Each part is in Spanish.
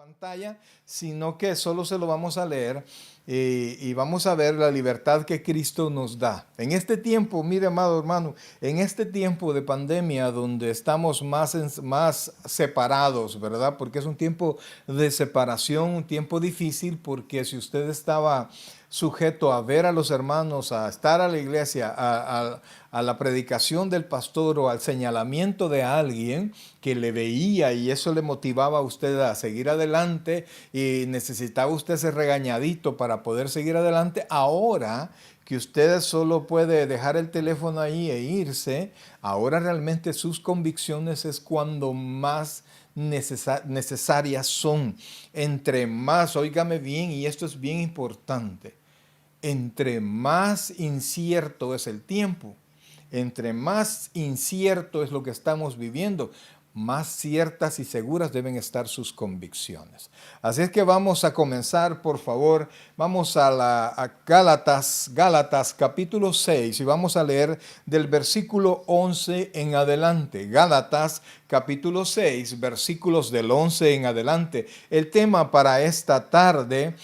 pantalla, sino que solo se lo vamos a leer y vamos a ver la libertad que Cristo nos da. En este tiempo, mire amado hermano, en este tiempo de pandemia donde estamos más separados, ¿verdad? Porque es un tiempo de separación, un tiempo difícil, porque si usted estaba sujeto a ver a los hermanos, a estar a la iglesia, a la predicación del pastor o al señalamiento de alguien que le veía y eso le motivaba a usted a seguir adelante y necesitaba usted ser regañadito para poder seguir adelante, ahora que usted solo puede dejar el teléfono ahí e irse, ahora realmente sus convicciones es cuando más necesarias son. Entre más, óigame bien, y esto es bien importante, entre más incierto es el tiempo, entre más incierto es lo que estamos viviendo, más ciertas y seguras deben estar sus convicciones. Así es que vamos a comenzar, por favor. Vamos a Gálatas capítulo 6 y vamos a leer del versículo 11 en adelante. Gálatas capítulo 6, versículos del 11 en adelante. El tema para esta tarde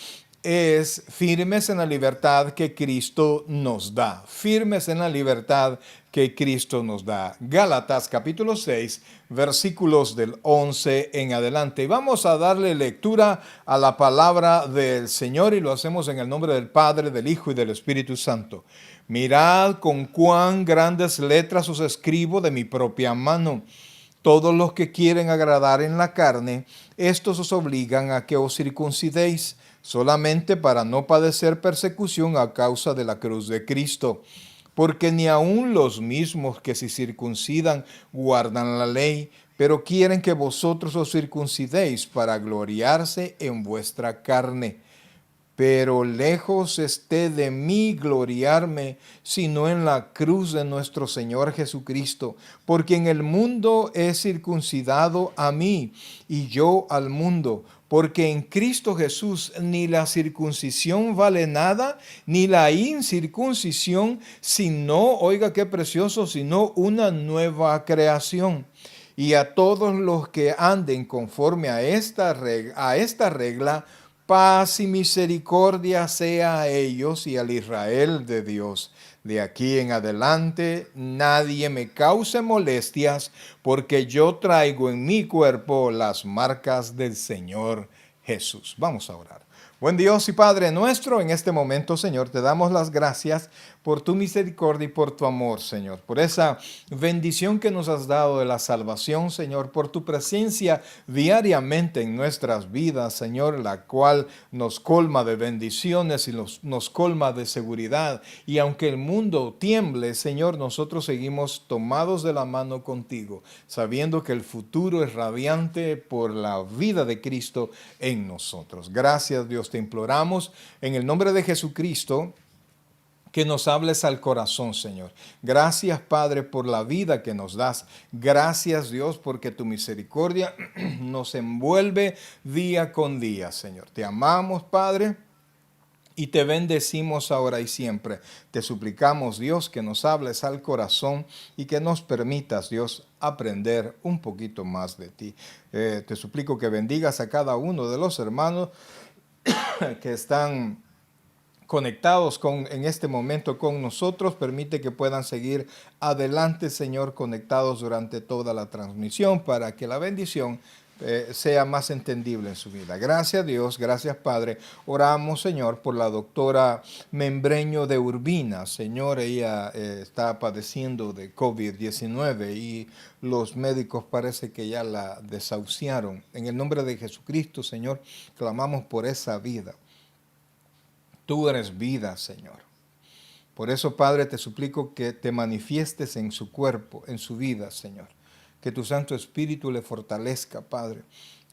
es firmes en la libertad que Cristo nos da. Firmes en la libertad que Cristo nos da. Gálatas capítulo 6, versículos del 11 en adelante. Y vamos a darle lectura a la palabra del Señor y lo hacemos en el nombre del Padre, del Hijo y del Espíritu Santo. Mirad con cuán grandes letras os escribo de mi propia mano. Todos los que quieren agradar en la carne, estos os obligan a que os circuncidéis, solamente para no padecer persecución a causa de la cruz de Cristo. Porque ni aun los mismos que se circuncidan guardan la ley, pero quieren que vosotros os circuncidéis para gloriarse en vuestra carne. Pero lejos esté de mí gloriarme, sino en la cruz de nuestro Señor Jesucristo, porque en el mundo he circuncidado a mí, y yo al mundo, porque en Cristo Jesús ni la circuncisión vale nada, ni la incircuncisión, sino, oiga qué precioso, sino una nueva creación. Y a todos los que anden conforme a esta regla, paz y misericordia sea a ellos y al Israel de Dios. De aquí en adelante nadie me cause molestias, porque yo traigo en mi cuerpo las marcas del Señor Jesús. Vamos a orar. Buen Dios y Padre nuestro, en este momento, Señor, te damos las gracias por tu misericordia y por tu amor, Señor, por esa bendición que nos has dado de la salvación, Señor, por tu presencia diariamente en nuestras vidas, Señor, la cual nos colma de bendiciones y nos colma de seguridad. Y aunque el mundo tiemble, Señor, nosotros seguimos tomados de la mano contigo, sabiendo que el futuro es radiante por la vida de Cristo en nosotros. Gracias, Dios, te imploramos en el nombre de Jesucristo, que nos hables al corazón, Señor. Gracias, Padre, por la vida que nos das. Gracias, Dios, porque tu misericordia nos envuelve día con día, Señor. Te amamos, Padre, y te bendecimos ahora y siempre. Te suplicamos, Dios, que nos hables al corazón y que nos permitas, Dios, aprender un poquito más de ti. Te suplico que bendigas a cada uno de los hermanos que están conectados en este momento con nosotros. Permite que puedan seguir adelante, Señor, conectados durante toda la transmisión para que la bendición sea más entendible en su vida. Gracias, Dios. Gracias, Padre. Oramos, Señor, por la doctora Membreño de Urbina. Señor, ella está padeciendo de COVID-19 y los médicos parece que ya la desahuciaron. En el nombre de Jesucristo, Señor, clamamos por esa vida. Tú eres vida, Señor. Por eso, Padre, te suplico que te manifiestes en su cuerpo, en su vida, Señor. Que tu Santo Espíritu le fortalezca, Padre.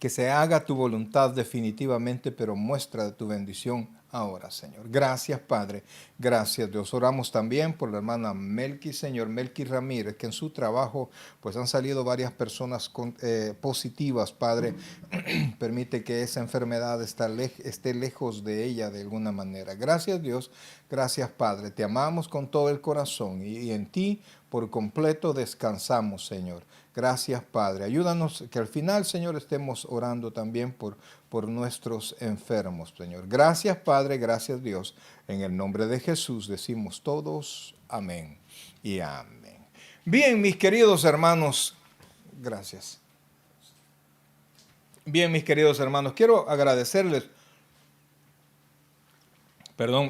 Que se haga tu voluntad definitivamente, pero muestra tu bendición ahora, Señor. Gracias, Padre. Gracias, Dios. Oramos también por la hermana Melqui, Señor, Melqui Ramírez, que en su trabajo pues han salido varias personas positivas, Padre. Permite que esa enfermedad esté lejos de ella de alguna manera. Gracias, Dios. Gracias, Padre. Te amamos con todo el corazón y en ti por completo descansamos, Señor. Gracias, Padre. Ayúdanos que al final, Señor, estemos orando también por nuestros enfermos, Señor. Gracias, Padre. Gracias, Dios. En el nombre de Jesús decimos todos amén y amén. Bien, mis queridos hermanos, gracias. Bien, mis queridos hermanos, quiero agradecerles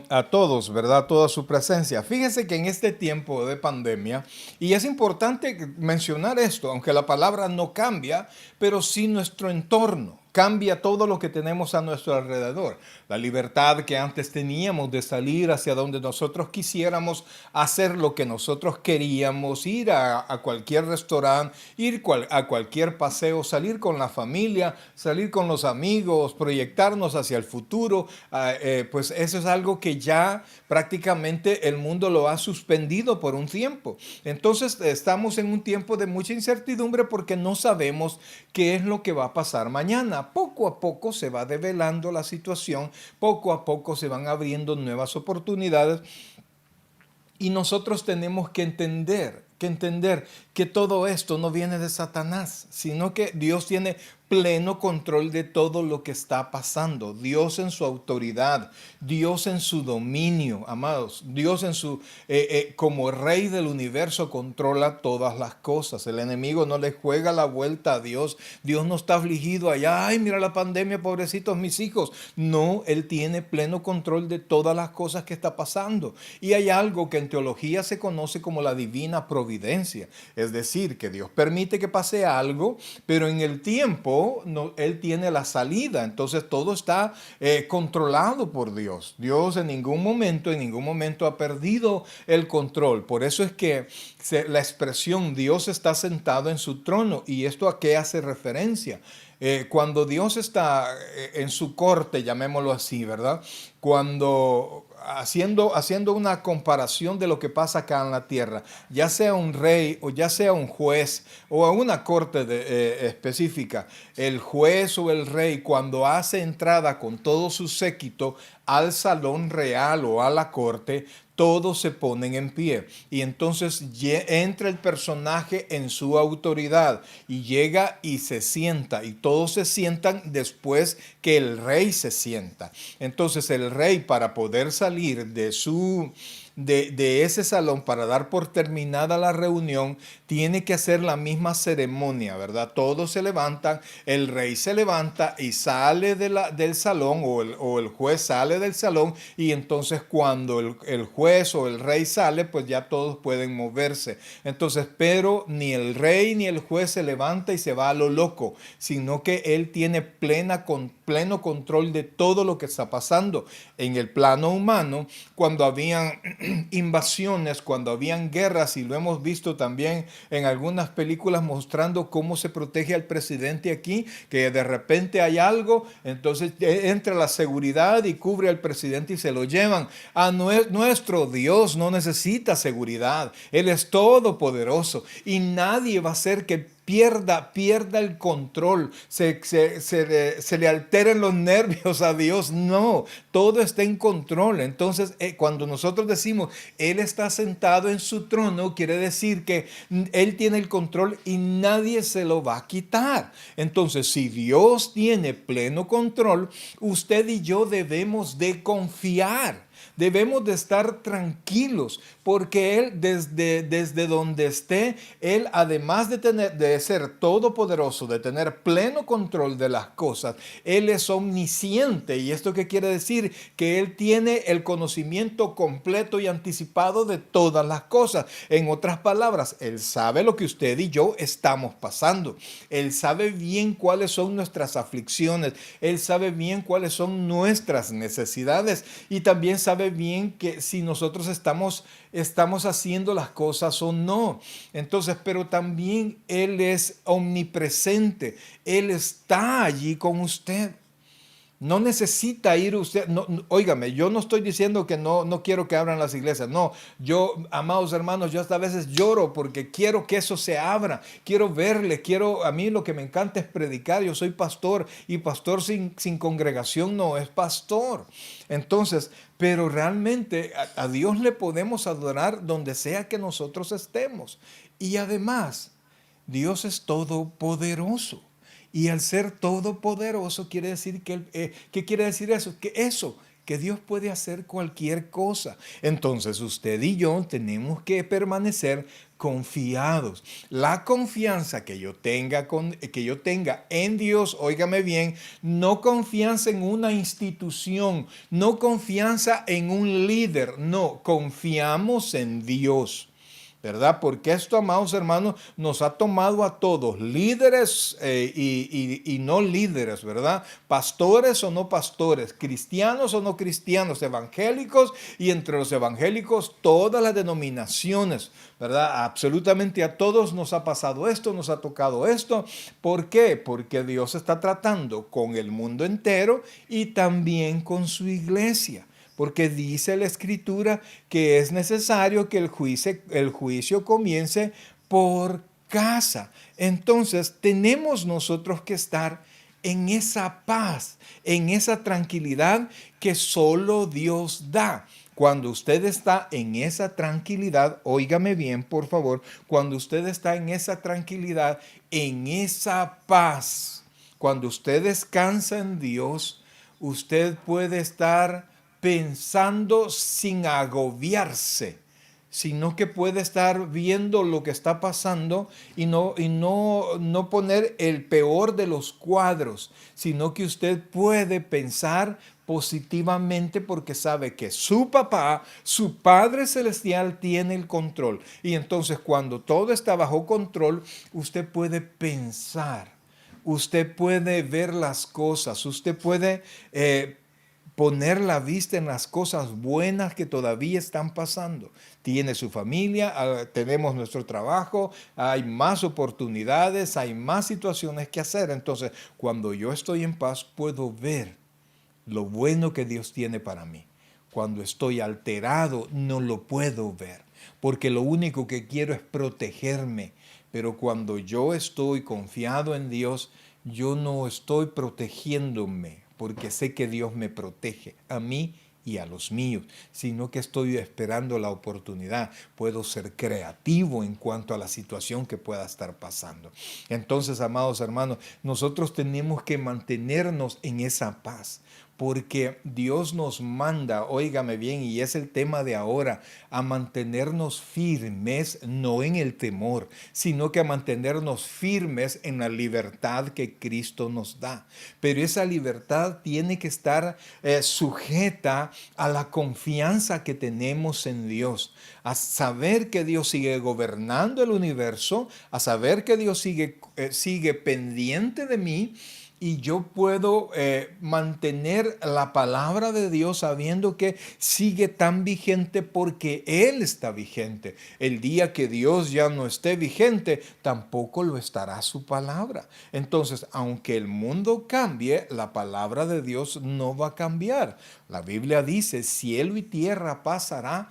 a todos, ¿verdad? Toda su presencia. Fíjense que en este tiempo de pandemia, y es importante mencionar esto, aunque la palabra no cambia, pero sí nuestro entorno. Cambia todo lo que tenemos a nuestro alrededor. La libertad que antes teníamos de salir hacia donde nosotros quisiéramos, hacer lo que nosotros queríamos, ir a cualquier restaurante, a cualquier paseo, salir con la familia, salir con los amigos, proyectarnos hacia el futuro, pues eso es algo que ya prácticamente el mundo lo ha suspendido por un tiempo. Entonces estamos en un tiempo de mucha incertidumbre porque no sabemos qué es lo que va a pasar mañana. Poco a poco se va develando la situación, poco a poco se van abriendo nuevas oportunidades y nosotros tenemos que entender que todo esto no viene de Satanás, sino que Dios tiene pleno control de todo lo que está pasando. Dios en su autoridad, Dios en su dominio, amados, Dios en su como rey del universo controla todas las cosas. El enemigo no le juega la vuelta a Dios. Dios no está afligido allá, ay, mira la pandemia, pobrecitos mis hijos. No, Él tiene pleno control de todas las cosas que está pasando. Y hay algo que en teología se conoce como la divina providencia. Es decir, que Dios permite que pase algo, pero en el tiempo no, Él tiene la salida. Entonces todo está controlado por Dios. Dios en ningún momento ha perdido el control. Por eso es que la expresión Dios está sentado en su trono. ¿Y esto a qué hace referencia? Cuando Dios está en su corte, llamémoslo así, ¿verdad? Cuando haciendo una comparación de lo que pasa acá en la tierra, ya sea un rey o ya sea un juez o a una corte específica, el juez o el rey cuando hace entrada con todo su séquito al salón real o a la corte, todos se ponen en pie y entonces entra el personaje en su autoridad y llega y se sienta y todos se sientan después que el rey se sienta. Entonces el rey, para poder salir de ese salón para dar por terminada la reunión, tiene que hacer la misma ceremonia, ¿verdad? Todos se levantan, el rey se levanta y sale del salón o el juez sale del salón y entonces cuando el juez o el rey sale, pues ya todos pueden moverse. Entonces, pero ni el rey ni el juez se levanta y se va a lo loco, sino que él tiene pleno control de todo lo que está pasando. En el plano humano, cuando habían invasiones, cuando habían guerras, y lo hemos visto también en algunas películas mostrando cómo se protege al presidente aquí, que de repente hay algo, entonces entra la seguridad y cubre al presidente y se lo llevan. Nuestro Dios no necesita seguridad, Él es todopoderoso y nadie va a hacer que pierda el control, se le alteren los nervios a Dios. No, todo está en control. Entonces, cuando nosotros decimos, Él está sentado en su trono, quiere decir que Él tiene el control y nadie se lo va a quitar. Entonces, si Dios tiene pleno control, usted y yo debemos de confiar. Debemos de estar tranquilos porque Él desde donde esté, Él además de ser todopoderoso, de tener pleno control de las cosas, Él es omnisciente. ¿Y esto qué quiere decir? Que Él tiene el conocimiento completo y anticipado de todas las cosas. En otras palabras, Él sabe lo que usted y yo estamos pasando. Él sabe bien cuáles son nuestras aflicciones. Él sabe bien cuáles son nuestras necesidades y también sabe bien que si nosotros estamos haciendo las cosas o no. Entonces, pero también Él es omnipresente. Él está allí con usted. No necesita ir usted, óigame, yo no estoy diciendo que no quiero que abran las iglesias, no, yo, amados hermanos, yo hasta a veces lloro porque quiero que eso se abra, quiero verle, a mí lo que me encanta es predicar, yo soy pastor y pastor sin congregación no es pastor. Entonces, pero realmente a Dios le podemos adorar donde sea que nosotros estemos y además Dios es todopoderoso. Y al ser todopoderoso quiere decir ¿qué quiere decir eso? Que Dios puede hacer cualquier cosa. Entonces usted y yo tenemos que permanecer confiados. La confianza que yo tenga en Dios, óigame bien, no confianza en una institución, no confianza en un líder, no, confiamos en Dios. ¿Verdad? Porque esto, amados hermanos, nos ha tomado a todos, líderes y no líderes, ¿verdad? Pastores o no pastores, cristianos o no cristianos, evangélicos y entre los evangélicos todas las denominaciones, ¿verdad? Absolutamente a todos nos ha pasado esto, nos ha tocado esto. ¿Por qué? Porque Dios está tratando con el mundo entero y también con su iglesia. Porque dice la Escritura que es necesario que el juicio comience por casa. Entonces tenemos nosotros que estar en esa paz, en esa tranquilidad que solo Dios da. Cuando usted está en esa tranquilidad, óigame bien, por favor, cuando usted está en esa tranquilidad, en esa paz, cuando usted descansa en Dios, usted puede estar pensando sin agobiarse, sino que puede estar viendo lo que está pasando y no poner el peor de los cuadros, sino que usted puede pensar positivamente porque sabe que su papá, su Padre Celestial tiene el control. Y entonces cuando todo está bajo control, usted puede pensar, usted puede ver las cosas, usted puede poner la vista en las cosas buenas que todavía están pasando. Tiene su familia, tenemos nuestro trabajo, hay más oportunidades, hay más situaciones que hacer. Entonces, cuando yo estoy en paz, puedo ver lo bueno que Dios tiene para mí. Cuando estoy alterado, no lo puedo ver, porque lo único que quiero es protegerme. Pero cuando yo estoy confiado en Dios, yo no estoy protegiéndome, porque sé que Dios me protege a mí y a los míos, sino que estoy esperando la oportunidad. Puedo ser creativo en cuanto a la situación que pueda estar pasando. Entonces, amados hermanos, nosotros tenemos que mantenernos en esa paz, porque Dios nos manda, óigame bien, y es el tema de ahora, a mantenernos firmes, no en el temor, sino que a mantenernos firmes en la libertad que Cristo nos da. Pero esa libertad tiene que estar sujeta a la confianza que tenemos en Dios, a saber que Dios sigue gobernando el universo, a saber que Dios sigue pendiente de mí. Y yo puedo mantener la palabra de Dios sabiendo que sigue tan vigente porque Él está vigente. El día que Dios ya no esté vigente, tampoco lo estará su palabra. Entonces, aunque el mundo cambie, la palabra de Dios no va a cambiar. La Biblia dice, cielo y tierra pasará,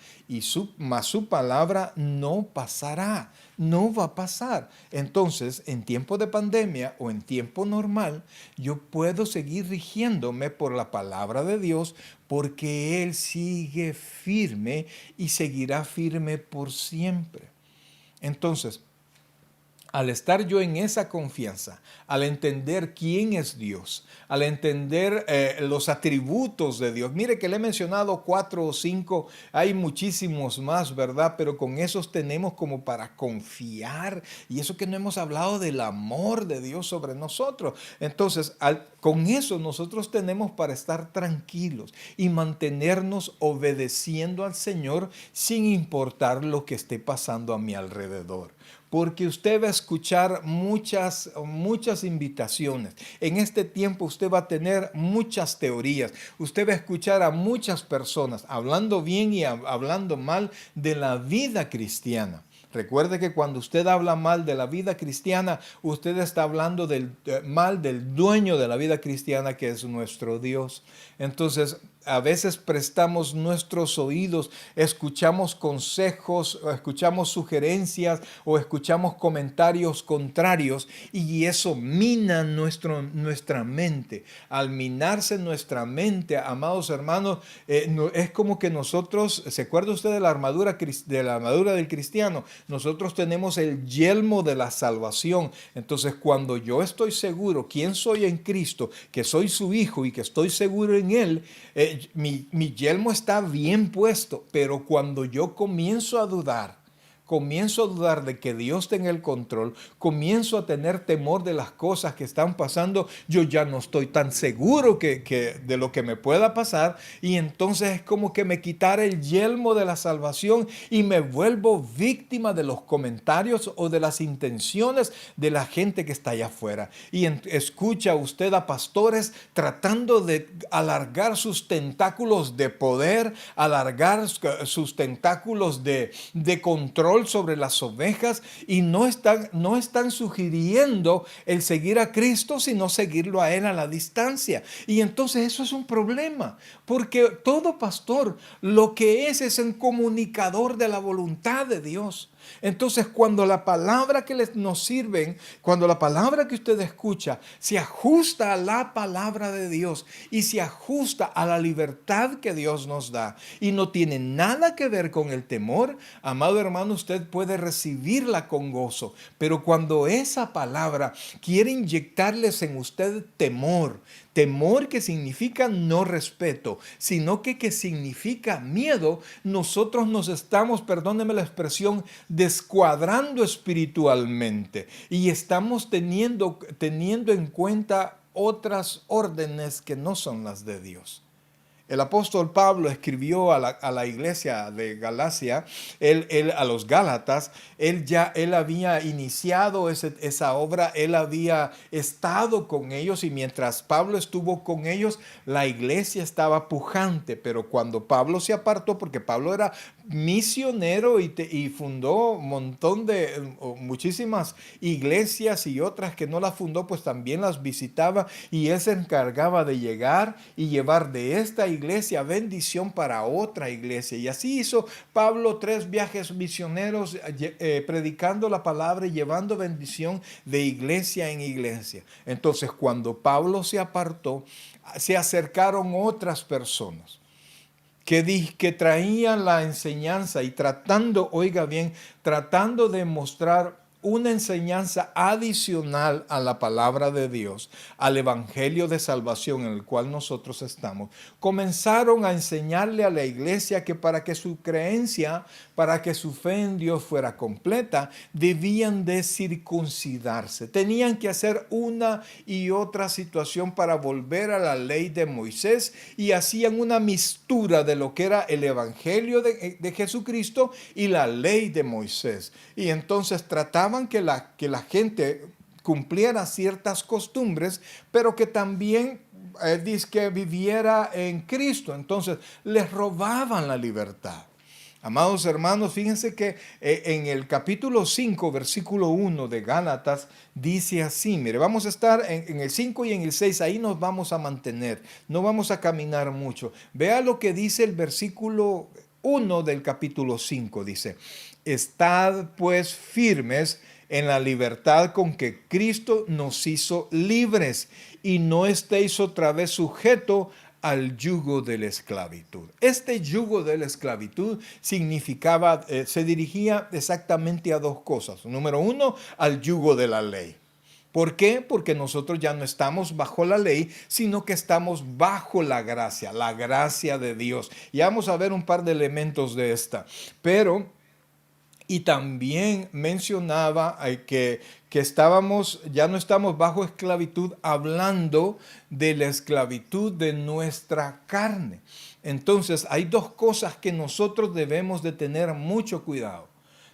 mas su palabra no pasará. No va a pasar. Entonces, en tiempo de pandemia o en tiempo normal, yo puedo seguir rigiéndome por la palabra de Dios porque Él sigue firme y seguirá firme por siempre. Entonces, al estar yo en esa confianza, al entender quién es Dios, al entender los atributos de Dios. Mire que le he mencionado 4 o 5, hay muchísimos más, ¿verdad? Pero con esos tenemos como para confiar. Y eso que no hemos hablado del amor de Dios sobre nosotros. Entonces, con eso nosotros tenemos para estar tranquilos y mantenernos obedeciendo al Señor sin importar lo que esté pasando a mi alrededor. Porque usted va a escuchar muchas invitaciones. En este tiempo usted va a tener muchas teorías. Usted va a escuchar a muchas personas hablando bien y hablando mal de la vida cristiana. Recuerde que cuando usted habla mal de la vida cristiana, usted está hablando mal del dueño de la vida cristiana, que es nuestro Dios. Entonces, a veces prestamos nuestros oídos, escuchamos consejos, o escuchamos sugerencias o escuchamos comentarios contrarios y eso mina nuestra mente. Al minarse nuestra mente, amados hermanos, es como que nosotros, ¿se acuerda usted de la armadura del cristiano? Nosotros tenemos el yelmo de la salvación. Entonces, cuando yo estoy seguro quién soy en Cristo, que soy su hijo y que estoy seguro en Él, mi yelmo está bien puesto, pero cuando yo comienzo a dudar de que Dios tenga el control, comienzo a tener temor de las cosas que están pasando, yo ya no estoy tan seguro de lo que me pueda pasar y entonces es como que me quitara el yelmo de la salvación y me vuelvo víctima de los comentarios o de las intenciones de la gente que está allá afuera. Y escucha usted a pastores tratando de alargar sus tentáculos de poder, alargar sus tentáculos de control sobre las ovejas y no están sugiriendo el seguir a Cristo, sino seguirlo a Él a la distancia. Y entonces eso es un problema, porque todo pastor lo que es un comunicador de la voluntad de Dios. Entonces, cuando la palabra que nos sirven, cuando la palabra que usted escucha se ajusta a la palabra de Dios y se ajusta a la libertad que Dios nos da y no tiene nada que ver con el temor, amado hermano, usted puede recibirla con gozo. Pero cuando esa palabra quiere inyectarles en usted temor que significa no respeto, sino que significa miedo, nosotros nos estamos, perdóneme la expresión, descuadrando espiritualmente y estamos teniendo en cuenta otras órdenes que no son las de Dios. El apóstol Pablo escribió a la iglesia de Galacia, a los Gálatas, él había iniciado esa obra, él había estado con ellos y mientras Pablo estuvo con ellos, la iglesia estaba pujante, pero cuando Pablo se apartó, porque Pablo era misionero y fundó muchísimas iglesias y otras que no las fundó, pues también las visitaba y él se encargaba de llegar y llevar de esta iglesia bendición para otra iglesia. Y así hizo Pablo 3 viajes misioneros predicando la palabra y llevando bendición de iglesia en iglesia. Entonces, cuando Pablo se apartó, se acercaron otras personas que traían la enseñanza y oiga bien, tratando de mostrar una enseñanza adicional a la palabra de Dios, al evangelio de salvación en el cual nosotros estamos, comenzaron a enseñarle a la iglesia que para que su creencia, para que su fe en Dios fuera completa, debían de circuncidarse. Tenían que hacer una y otra situación para volver a la ley de Moisés y hacían una mistura de lo que era el evangelio de Jesucristo y la ley de Moisés. Y entonces trataban que la gente cumpliera ciertas costumbres, pero que también que viviera en Cristo. Entonces les robaban la libertad. Amados hermanos, fíjense que en el capítulo 5, versículo 1 de Gálatas, dice así, mire, vamos a estar en el 5 y en el 6, ahí nos vamos a mantener, no vamos a caminar mucho. Vea lo que dice el versículo 1 del capítulo 5, dice, estad pues firmes en la libertad con que Cristo nos hizo libres y no estéis otra vez sujetos al yugo de la esclavitud. Este yugo de la esclavitud se dirigía exactamente a dos cosas. Número uno, al yugo de la ley. ¿Por qué? Porque nosotros ya no estamos bajo la ley, sino que estamos bajo la gracia de Dios. Y vamos a ver un par de elementos de esta. Y también mencionaba que ya no estamos bajo esclavitud, hablando de la esclavitud de nuestra carne. Entonces, hay dos cosas que nosotros debemos de tener mucho cuidado.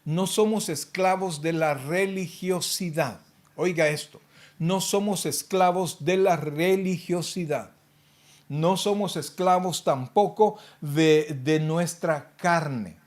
No somos esclavos de la religiosidad. Oiga esto, no somos esclavos de la religiosidad. No somos esclavos tampoco de nuestra carne.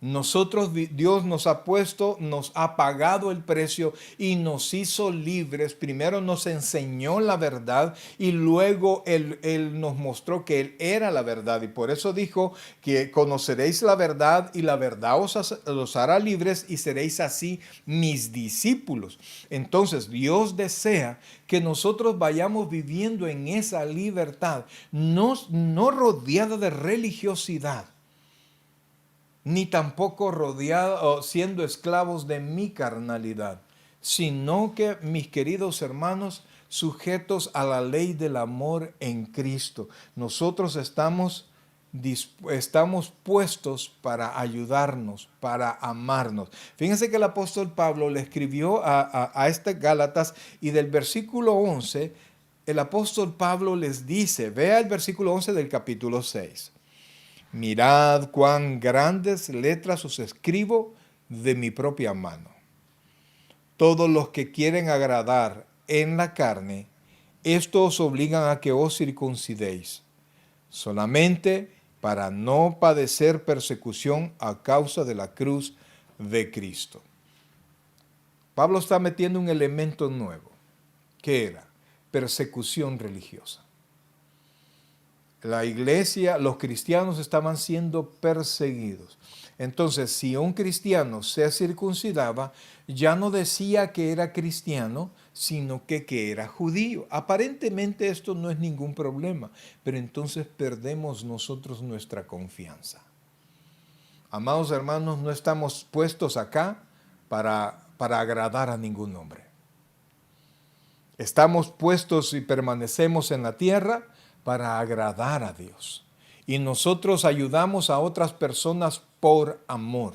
Dios nos ha puesto, nos ha pagado el precio y nos hizo libres. Primero nos enseñó la verdad y luego Él nos mostró que Él era la verdad. Y por eso dijo que conoceréis la verdad y la verdad os hará libres y seréis así mis discípulos. Entonces Dios desea que nosotros vayamos viviendo en esa libertad, no rodeada de religiosidad, ni tampoco rodeado o siendo esclavos de mi carnalidad, sino que, mis queridos hermanos, sujetos a la ley del amor en Cristo. Nosotros estamos puestos para ayudarnos, para amarnos. Fíjense que el apóstol Pablo le escribió a este Gálatas, y del versículo 11, el apóstol Pablo les dice, vea el versículo 11 del capítulo 6. Mirad cuán grandes letras os escribo de mi propia mano. Todos los que quieren agradar en la carne, esto os obligan a que os circuncidéis, solamente para no padecer persecución a causa de la cruz de Cristo. Pablo está metiendo un elemento nuevo, que era persecución religiosa. La iglesia, los cristianos estaban siendo perseguidos. Entonces, si un cristiano se circuncidaba, ya no decía que era cristiano, sino que era judío. Aparentemente esto no es ningún problema, pero entonces perdemos nosotros nuestra confianza. Amados hermanos, no estamos puestos acá para agradar a ningún hombre. Estamos puestos y permanecemos en la tierra para agradar a Dios. Y nosotros ayudamos a otras personas por amor,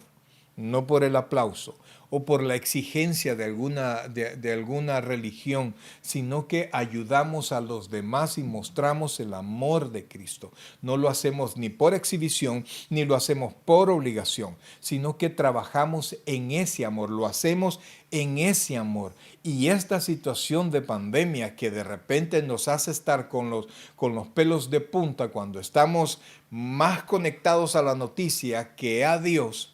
no por el aplauso o por la exigencia de alguna religión, sino que ayudamos a los demás y mostramos el amor de Cristo. No lo hacemos ni por exhibición, ni lo hacemos por obligación, sino que trabajamos en ese amor, lo hacemos en ese amor. Y esta situación de pandemia que de repente nos hace estar con los pelos de punta cuando estamos más conectados a la noticia que a Dios,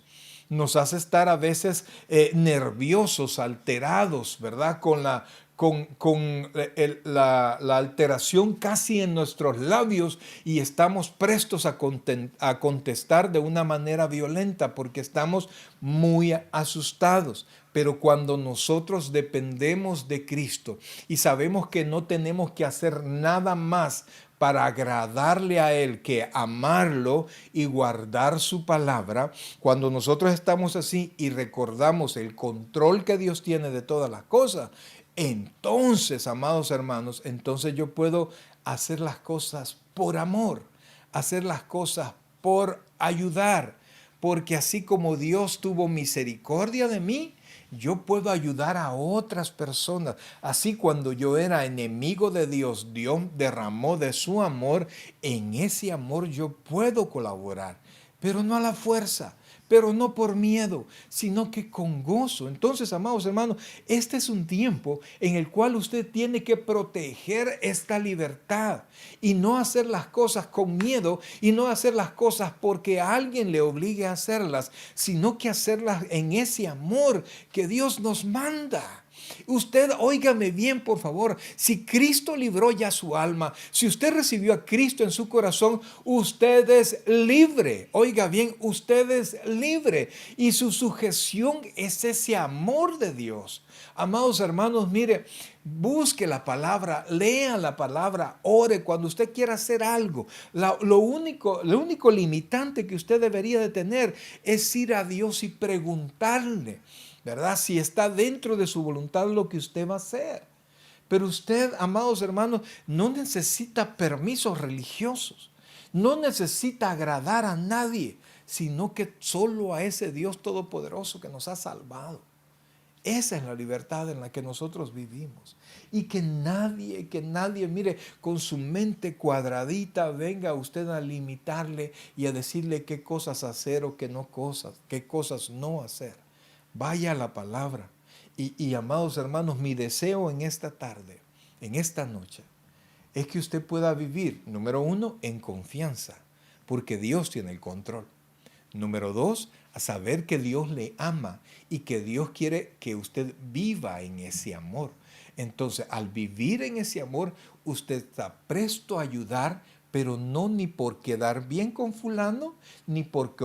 nos hace estar a veces nerviosos, alterados, ¿verdad? Con la alteración casi en nuestros labios, y estamos prestos a contestar de una manera violenta porque estamos muy asustados. Pero cuando nosotros dependemos de Cristo y sabemos que no tenemos que hacer nada más para agradarle a Él que amarlo y guardar su palabra, cuando nosotros estamos así y recordamos el control que Dios tiene de todas las cosas, entonces, amados hermanos, entonces yo puedo hacer las cosas por amor, hacer las cosas por ayudar, porque así como Dios tuvo misericordia de mí, yo puedo ayudar a otras personas. Así, cuando yo era enemigo de Dios, Dios derramó de su amor. En ese amor yo puedo colaborar, pero no a la fuerza, pero no por miedo, sino que con gozo. Entonces, amados hermanos, este es un tiempo en el cual usted tiene que proteger esta libertad y no hacer las cosas con miedo y no hacer las cosas porque alguien le obligue a hacerlas, sino que hacerlas en ese amor que Dios nos manda. Usted, óigame bien, por favor, si Cristo libró ya su alma, si usted recibió a Cristo en su corazón, usted es libre. Oiga bien, usted es libre y su sujeción es ese amor de Dios. Amados hermanos, mire, busque la palabra, lea la palabra, ore cuando usted quiera hacer algo. Lo único limitante que usted debería de tener es ir a Dios y preguntarle, ¿verdad?, si está dentro de su voluntad lo que usted va a hacer. Pero usted, amados hermanos, no necesita permisos religiosos, no necesita agradar a nadie, sino que solo a ese Dios todopoderoso que nos ha salvado. Esa es la libertad en la que nosotros vivimos. Y que nadie, mire, con su mente cuadradita venga usted a limitarle y a decirle qué cosas hacer o qué cosas no hacer. Vaya a la palabra. Y amados hermanos, mi deseo en esta tarde, en esta noche, es que usted pueda vivir, número uno, en confianza, porque Dios tiene el control. Número dos, a saber que Dios le ama y que Dios quiere que usted viva en ese amor. Entonces, al vivir en ese amor, usted está presto a ayudar, pero no ni por quedar bien con fulano, ni por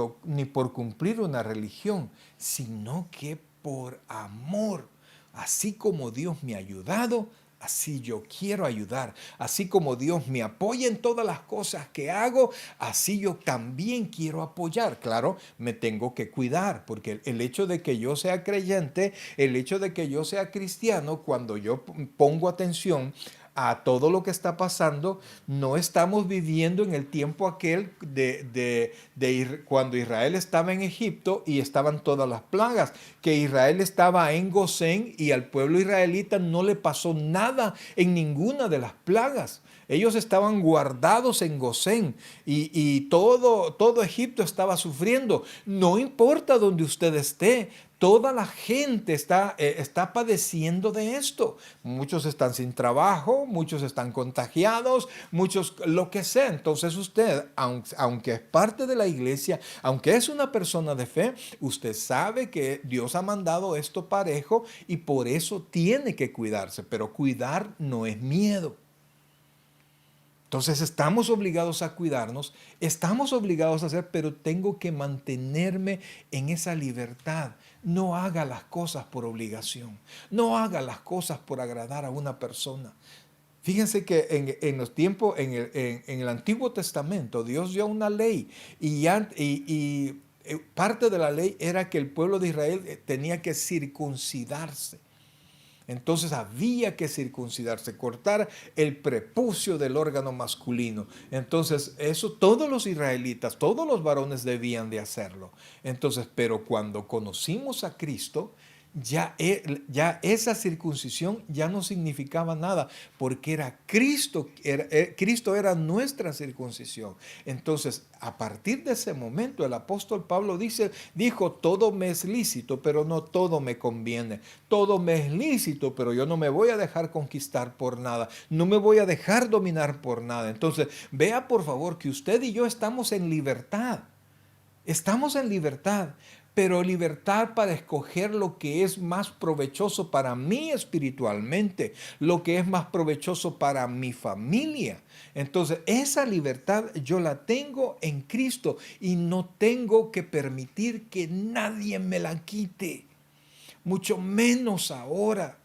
cumplir una religión, sino que por amor. Así como Dios me ha ayudado, así yo quiero ayudar. Así como Dios me apoya en todas las cosas que hago, así yo también quiero apoyar. Claro, me tengo que cuidar, porque el hecho de que yo sea creyente, el hecho de que yo sea cristiano, cuando yo pongo atención a todo lo que está pasando, no estamos viviendo en el tiempo aquel cuando Israel estaba en Egipto y estaban todas las plagas, que Israel estaba en Gosén y al pueblo israelita no le pasó nada en ninguna de las plagas. Ellos estaban guardados en Gosén y todo Egipto estaba sufriendo. No importa donde usted esté, toda la gente está padeciendo de esto. Muchos están sin trabajo, muchos están contagiados, muchos lo que sea. Entonces usted, aunque es parte de la iglesia, aunque es una persona de fe, usted sabe que Dios ha mandado esto parejo y por eso tiene que cuidarse. Pero cuidar no es miedo. Entonces estamos obligados a cuidarnos, estamos obligados a hacer, pero tengo que mantenerme en esa libertad. No haga las cosas por obligación, no haga las cosas por agradar a una persona. Fíjense que en los tiempos, en el Antiguo Testamento, Dios dio una ley y parte de la ley era que el pueblo de Israel tenía que circuncidarse. Entonces había que circuncidarse, cortar el prepucio del órgano masculino. Entonces eso todos los israelitas, todos los varones debían de hacerlo. Entonces, pero cuando conocimos a Cristo, ya esa circuncisión ya no significaba nada, porque era Cristo, Cristo era nuestra circuncisión. Entonces, a partir de ese momento, el apóstol Pablo dijo, todo me es lícito, pero no todo me conviene. Todo me es lícito, pero yo no me voy a dejar conquistar por nada. No me voy a dejar dominar por nada. Entonces, vea por favor que usted y yo estamos en libertad. Estamos en libertad, pero libertad para escoger lo que es más provechoso para mí espiritualmente, lo que es más provechoso para mi familia. Entonces, esa libertad yo la tengo en Cristo y no tengo que permitir que nadie me la quite, mucho menos ahora.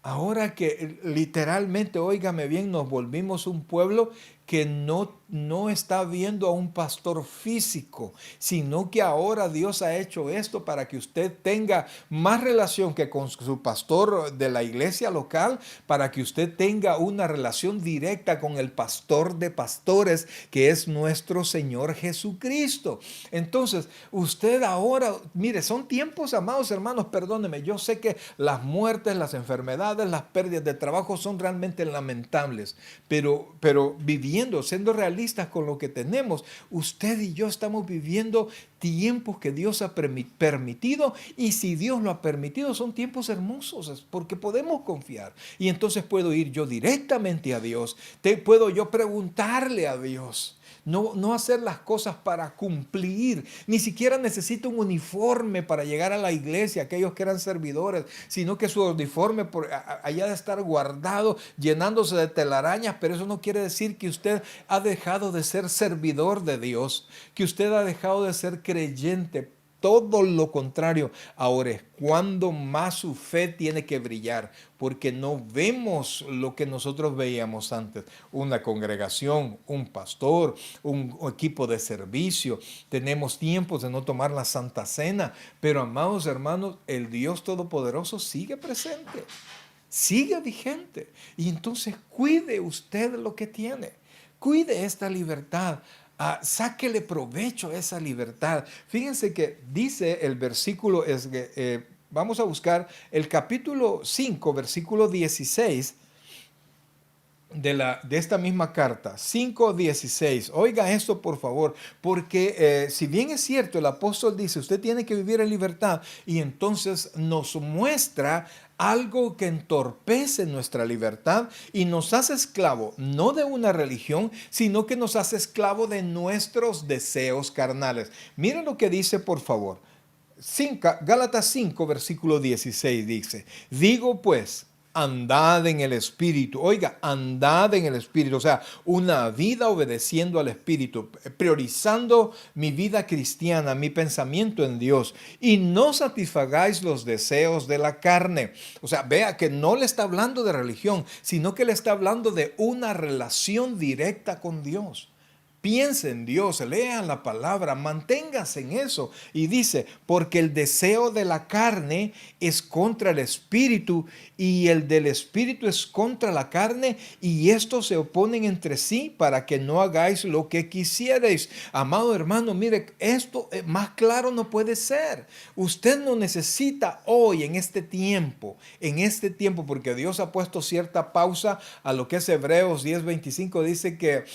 Ahora que literalmente, óigame bien, nos volvimos un pueblo que no está viendo a un pastor físico, sino que ahora Dios ha hecho esto para que usted tenga más relación que con su pastor de la iglesia local, para que usted tenga una relación directa con el pastor de pastores, que es nuestro Señor Jesucristo. Entonces, usted ahora, mire, son tiempos, amados hermanos, perdónenme, yo sé que las muertes, las enfermedades, las pérdidas de trabajo son realmente lamentables, pero viviendo, siendo realistas con lo que tenemos, usted y yo estamos viviendo tiempos que Dios ha permitido, y si Dios lo ha permitido son tiempos hermosos porque podemos confiar y entonces puedo ir yo directamente a Dios, puedo yo preguntarle a Dios. No hacer las cosas para cumplir. Ni siquiera necesito un uniforme para llegar a la iglesia, aquellos que eran servidores, sino que su uniforme allá de estar guardado, llenándose de telarañas, pero eso no quiere decir que usted ha dejado de ser servidor de Dios, que usted ha dejado de ser creyente. Todo lo contrario, ahora es cuando más su fe tiene que brillar, porque no vemos lo que nosotros veíamos antes, una congregación, un pastor, un equipo de servicio, tenemos tiempos de no tomar la Santa Cena, pero amados hermanos, el Dios Todopoderoso sigue presente, sigue vigente, y entonces cuide usted lo que tiene, cuide esta libertad. Sáquele provecho a esa libertad. Fíjense que dice el versículo, vamos a buscar el capítulo 5, versículo 16. de esta misma carta, 5:16. Oiga esto, por favor, porque si bien es cierto, el apóstol dice, usted tiene que vivir en libertad, y entonces nos muestra algo que entorpece nuestra libertad y nos hace esclavo, no de una religión, sino que nos hace esclavo de nuestros deseos carnales. Miren lo que dice, por favor. Gálatas 5, versículo 16 dice, digo pues, andad en el Espíritu. Oiga, andad en el Espíritu. O sea, una vida obedeciendo al Espíritu, priorizando mi vida cristiana, mi pensamiento en Dios. Y no satisfagáis los deseos de la carne. O sea, vea que no le está hablando de religión, sino que le está hablando de una relación directa con Dios. Piensa en Dios, lean la palabra, manténgase en eso. Y dice, porque el deseo de la carne es contra el espíritu y el del espíritu es contra la carne y estos se oponen entre sí para que no hagáis lo que quisierais. Amado hermano, mire, esto más claro no puede ser. Usted no necesita hoy en este tiempo, porque Dios ha puesto cierta pausa a lo que es Hebreos 10:25, dice que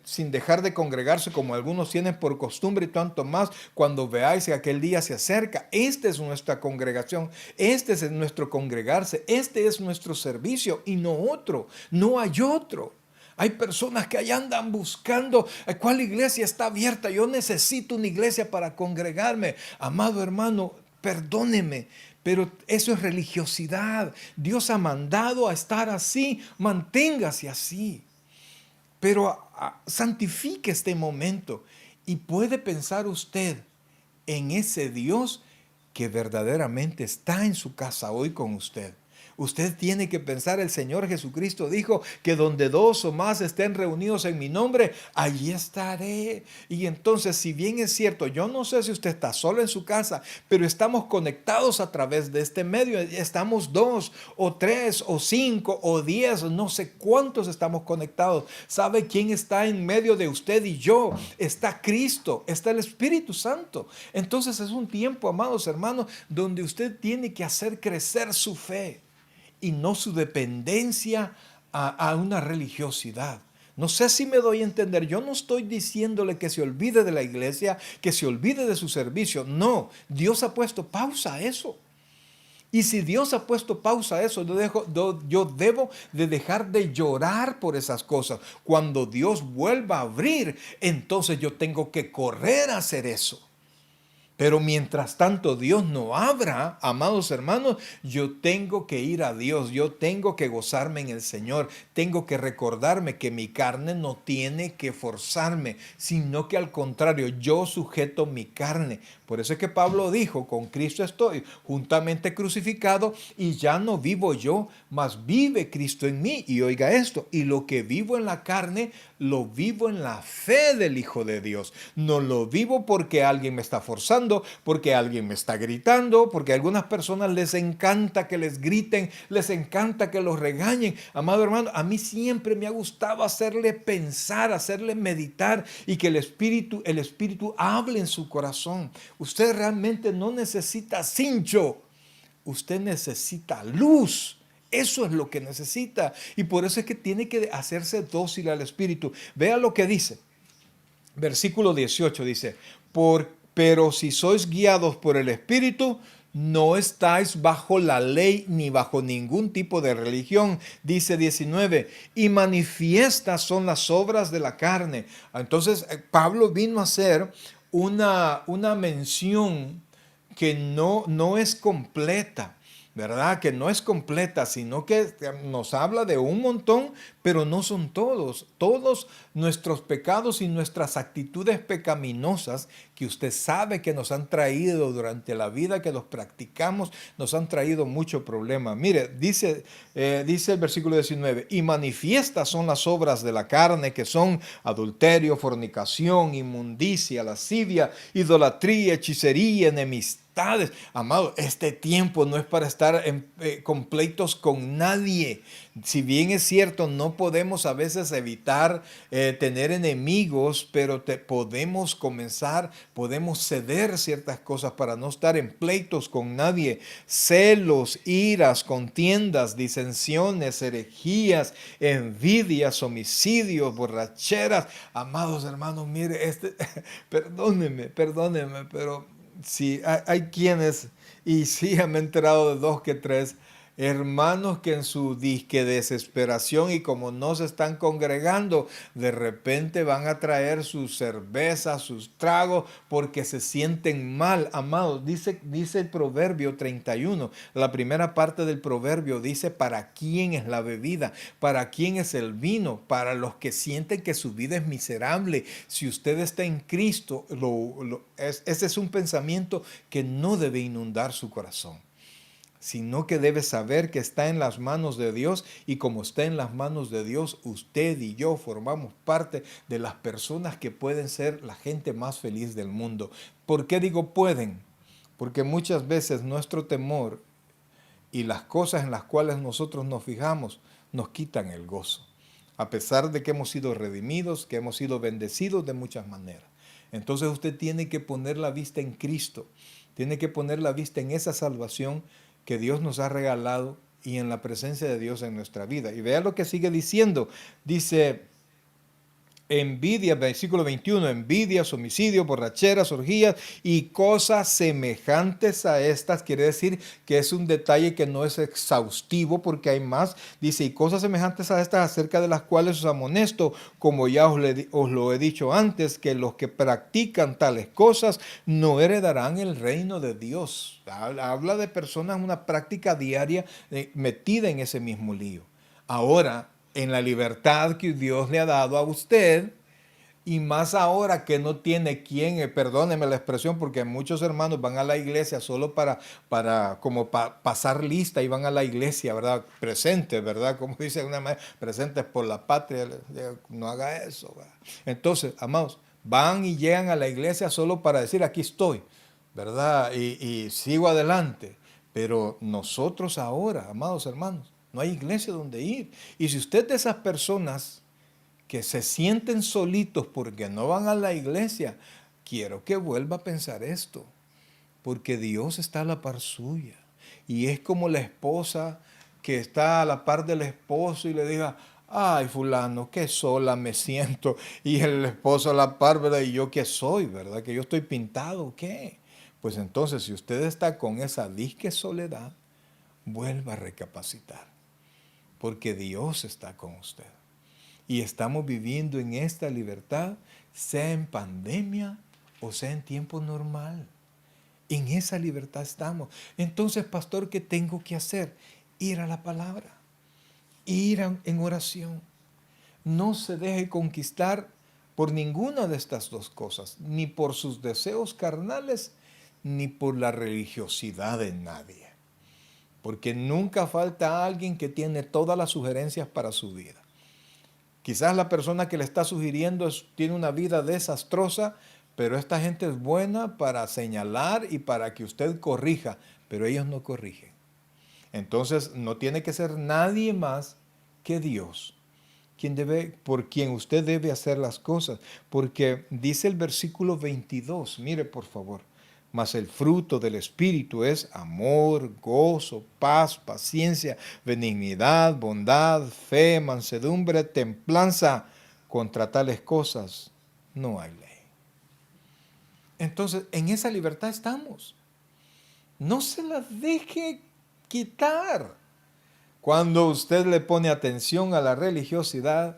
sin dejar de congregarse como algunos tienen por costumbre y tanto más cuando veáis que aquel día se acerca. Esta es nuestra congregación, este es nuestro congregarse, este es nuestro servicio y no otro, no hay otro. Hay personas que allá andan buscando cuál iglesia está abierta. Yo necesito una iglesia para congregarme. Amado hermano, perdóneme, pero eso es religiosidad. Dios ha mandado a estar así, manténgase así. Pero santifique este momento y puede pensar usted en ese Dios que verdaderamente está en su casa hoy con usted. Usted tiene que pensar, el Señor Jesucristo dijo que donde dos o más estén reunidos en mi nombre, allí estaré. Y entonces, si bien es cierto, yo no sé si usted está solo en su casa, pero estamos conectados a través de este medio. Estamos 2 o 3 o 5 o 10, no sé cuántos estamos conectados. ¿Sabe quién está en medio de usted y yo? Está Cristo, está el Espíritu Santo. Entonces es un tiempo, amados hermanos, donde usted tiene que hacer crecer su fe y no su dependencia a una religiosidad. No sé si me doy a entender. Yo no estoy diciéndole que se olvide de la iglesia, que se olvide de su servicio. No, Dios ha puesto pausa a eso. Y si Dios ha puesto pausa a eso, yo debo de dejar de llorar por esas cosas. Cuando Dios vuelva a abrir, entonces yo tengo que correr a hacer eso. Pero mientras tanto Dios no abra, amados hermanos, yo tengo que ir a Dios, yo tengo que gozarme en el Señor, tengo que recordarme que mi carne no tiene que forzarme, sino que al contrario, yo sujeto mi carne. Por eso es que Pablo dijo, con Cristo estoy juntamente crucificado y ya no vivo yo, mas vive Cristo en mí. Y oiga esto, y lo que vivo en la carne, lo vivo en la fe del Hijo de Dios. No lo vivo porque alguien me está forzando, porque alguien me está gritando, porque a algunas personas les encanta que les griten, les encanta que los regañen. Amado hermano, a mí siempre me ha gustado hacerle pensar, hacerle meditar y que el Espíritu hable en su corazón. Usted realmente no necesita cincho, usted necesita luz. Eso es lo que necesita. Y por eso es que tiene que hacerse dócil al Espíritu. Vea lo que dice. Versículo 18 dice, pero si sois guiados por el Espíritu, no estáis bajo la ley ni bajo ningún tipo de religión. Dice 19, y manifiestas son las obras de la carne. Entonces Pablo vino a hacer una mención que no es completa, ¿verdad? Que no es completa, sino que nos habla de un montón, pero no son todos. Todos nuestros pecados y nuestras actitudes pecaminosas que usted sabe que nos han traído durante la vida que los practicamos, nos han traído mucho problema. Mire, dice el versículo 19, y manifiestas son las obras de la carne, que son adulterio, fornicación, inmundicia, lascivia, idolatría, hechicería, enemistad, amistades. Amado, este tiempo no es para estar con pleitos con nadie. Si bien es cierto, no podemos a veces evitar tener enemigos, pero podemos comenzar, podemos ceder ciertas cosas para no estar en pleitos con nadie. Celos, iras, contiendas, disensiones, herejías, envidias, homicidios, borracheras. Amados hermanos, mire, perdónenme, pero sí, hay quienes, y sí, me he enterado de dos que tres hermanos que en su disque desesperación y como no se están congregando, de repente van a traer sus cervezas, sus tragos, porque se sienten mal, amados. Dice el Proverbio 31, la primera parte del Proverbio dice, ¿para quién es la bebida? ¿Para quién es el vino? Para los que sienten que su vida es miserable. Si usted está en Cristo, ese es un pensamiento que no debe inundar su corazón, sino que debe saber que está en las manos de Dios, y como está en las manos de Dios, usted y yo formamos parte de las personas que pueden ser la gente más feliz del mundo. ¿Por qué digo pueden? Porque muchas veces nuestro temor y las cosas en las cuales nosotros nos fijamos nos quitan el gozo, a pesar de que hemos sido redimidos, que hemos sido bendecidos de muchas maneras. Entonces usted tiene que poner la vista en Cristo, tiene que poner la vista en esa salvación que Dios nos ha regalado y en la presencia de Dios en nuestra vida. Y vea lo que sigue diciendo. Dice, envidia, versículo 21, envidias, homicidios, borracheras, orgías y cosas semejantes a estas. Quiere decir que es un detalle que no es exhaustivo porque hay más. Dice, y cosas semejantes a estas, acerca de las cuales os amonesto, como ya os lo he dicho antes, que los que practican tales cosas no heredarán el reino de Dios. Habla de personas, una práctica diaria metida en ese mismo lío. Ahora, en la libertad que Dios le ha dado a usted, y más ahora que no tiene quien, perdóneme la expresión, porque muchos hermanos van a la iglesia solo para pasar lista, y van a la iglesia, ¿verdad? Presentes, ¿verdad? Como dice una maestra, presentes por la patria. No haga eso, ¿verdad? Entonces, amados, van y llegan a la iglesia solo para decir, aquí estoy, ¿verdad? Y sigo adelante. Pero nosotros ahora, amados hermanos, no hay iglesia donde ir. Y si usted de esas personas que se sienten solitos porque no van a la iglesia, quiero que vuelva a pensar esto, porque Dios está a la par suya. Y es como la esposa que está a la par del esposo y le diga, ay, fulano, qué sola me siento. Y el esposo a la par, ¿verdad? ¿Y yo qué soy, verdad? ¿Que yo estoy pintado o qué? Pues entonces, si usted está con esa disque soledad, vuelva a recapacitar, porque Dios está con usted. Y estamos viviendo en esta libertad, sea en pandemia o sea en tiempo normal. En esa libertad estamos. Entonces, pastor, ¿qué tengo que hacer? Ir a la palabra, ir en oración. No se deje conquistar por ninguna de estas dos cosas, ni por sus deseos carnales, ni por la religiosidad de nadie. Porque nunca falta alguien que tiene todas las sugerencias para su vida. Quizás la persona que le está sugiriendo tiene una vida desastrosa, pero esta gente es buena para señalar y para que usted corrija, pero ellos no corrigen. Entonces no tiene que ser nadie más que Dios por quien usted debe hacer las cosas, porque dice el versículo 22, mire por favor, mas el fruto del Espíritu es amor, gozo, paz, paciencia, benignidad, bondad, fe, mansedumbre, templanza. Contra tales cosas no hay ley. Entonces, en esa libertad estamos. No se la deje quitar. Cuando usted le pone atención a la religiosidad,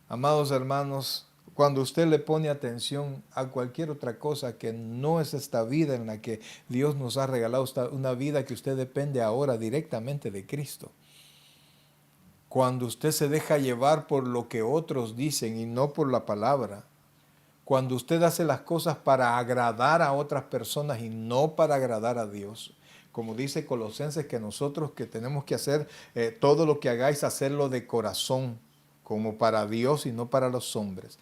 amados hermanos, cuando usted le pone atención a cualquier otra cosa que no es esta vida en la que Dios nos ha regalado, una vida que usted depende ahora directamente de Cristo. Cuando usted se deja llevar por lo que otros dicen y no por la palabra, cuando usted hace las cosas para agradar a otras personas y no para agradar a Dios, como dice Colosenses, que nosotros que tenemos que hacer todo lo que hagáis, hacerlo de corazón, como para Dios y no para los hombres.